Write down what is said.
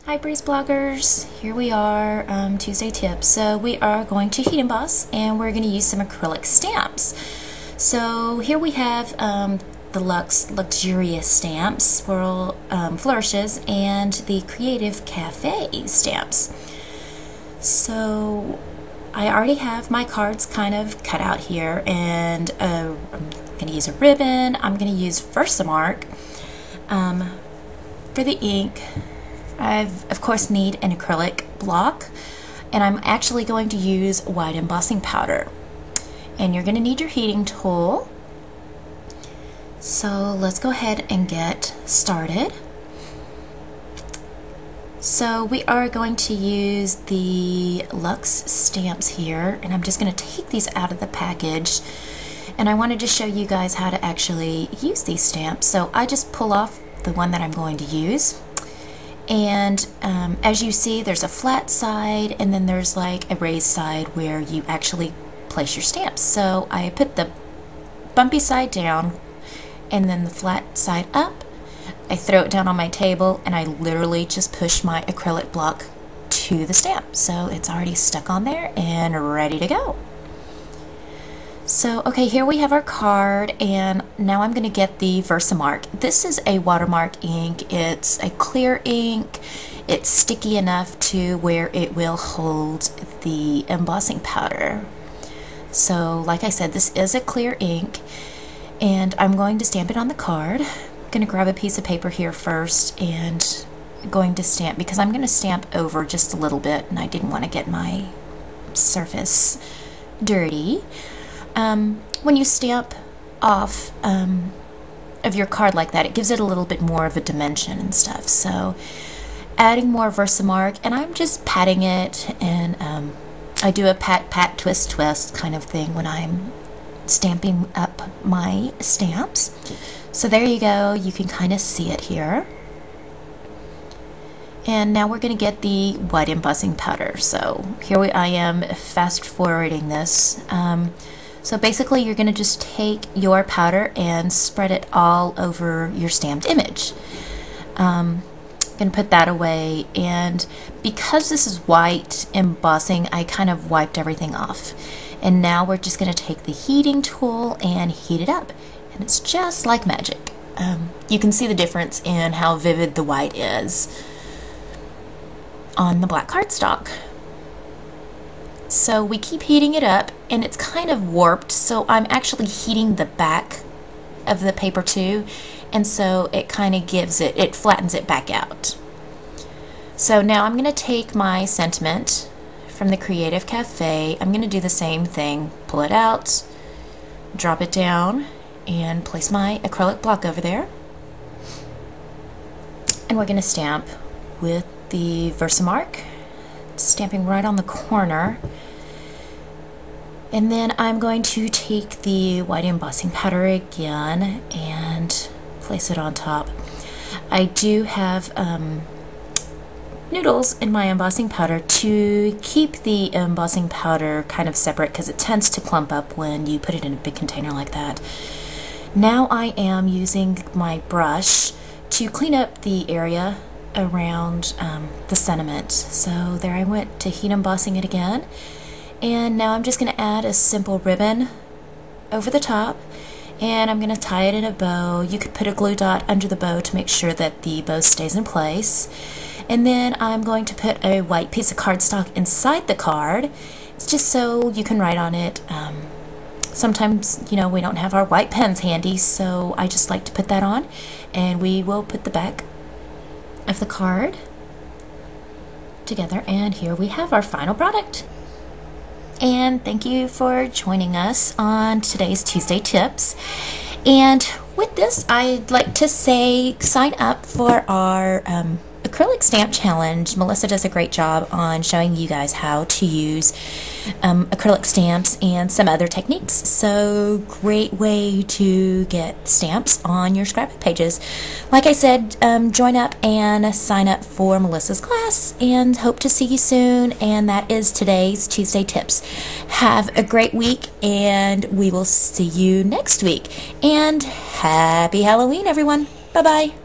Hi Breeze bloggers, here we are, Tuesday tips. So we are going to heat emboss and we're going to use some acrylic stamps. So here we have the Luxurious stamps, Swirl Flourishes, and the Creative Cafe stamps. So I already have my cards kind of cut out here, and I'm going to use a ribbon. I'm going to use Versamark. For the ink, I've of course need an acrylic block, and I'm actually going to use white embossing powder. And you're going to need your heating tool. So let's go ahead and get started. So we are going to use the Lux stamps here, and I'm just going to take these out of the package, and I wanted to show you guys how to actually use these stamps. So I just pull off the one that I'm going to use, and as you see, there's a flat side and then there's like a raised side where you actually place your stamps. So I put the bumpy side down and then the flat side up. I throw it down on my table and I literally just push my acrylic block to the stamp. So it's already stuck on there and ready to go. So okay, here we have our card, and now I'm going to get the Versamark. This is a watermark ink. It's a clear ink. It's sticky enough to where it will hold the embossing powder. So like I said, this is a clear ink, and I'm going to stamp it on the card. I'm going to grab a piece of paper here first and going to stamp, because I'm going to stamp over just a little bit and I didn't want to get my surface dirty. When you stamp off of your card like that, it gives it a little bit more of a dimension and stuff. So adding more Versamark, and I'm just patting it, and I do a pat pat twist twist kind of thing when I'm stamping up my stamps. So there you go, you can kind of see it here. And now we're going to get the white embossing powder. So here I am fast forwarding this. So basically you're going to just take your powder and spread it all over your stamped image. I'm going to put that away, and because this is white embossing, I kind of wiped everything off. And now we're just going to take the heating tool and heat it up. And it's just like magic. You can see the difference in how vivid the white is on the black cardstock. So we keep heating it up, and it's kind of warped, so I'm actually heating the back of the paper too, and so it kind of it flattens it back out. So now I'm going to take my sentiment from the Creative Cafe. I'm going to do the same thing, pull it out, drop it down, and place my acrylic block over there. And we're going to stamp with the Versamark, stamping right on the corner. And then I'm going to take the white embossing powder again and place it on top. I do have noodles in my embossing powder to keep the embossing powder kind of separate, because it tends to clump up when you put it in a big container like that. Now I am using my brush to clean up the area around the sentiment. So there I went to heat embossing it again, and now I'm just going to add a simple ribbon over the top, and I'm going to tie it in a bow. You could put a glue dot under the bow to make sure that the bow stays in place, and then I'm going to put a white piece of cardstock inside the card. It's just so you can write on it. Sometimes, you know, we don't have our white pens handy, so I just like to put that on, and we will put the back of the card together, and here we have our final product. And thank you for joining us on today's Tuesday Tips. And with this, I'd like to say sign up for our acrylic stamp challenge. Melissa does a great job on showing you guys how to use acrylic stamps and some other techniques. So great way to get stamps on your scrapbook pages. Like I said, join up and sign up for Melissa's class, and hope to see you soon. And that is today's Tuesday Tips. Have a great week, and we will see you next week. And happy Halloween, everyone. Bye-bye.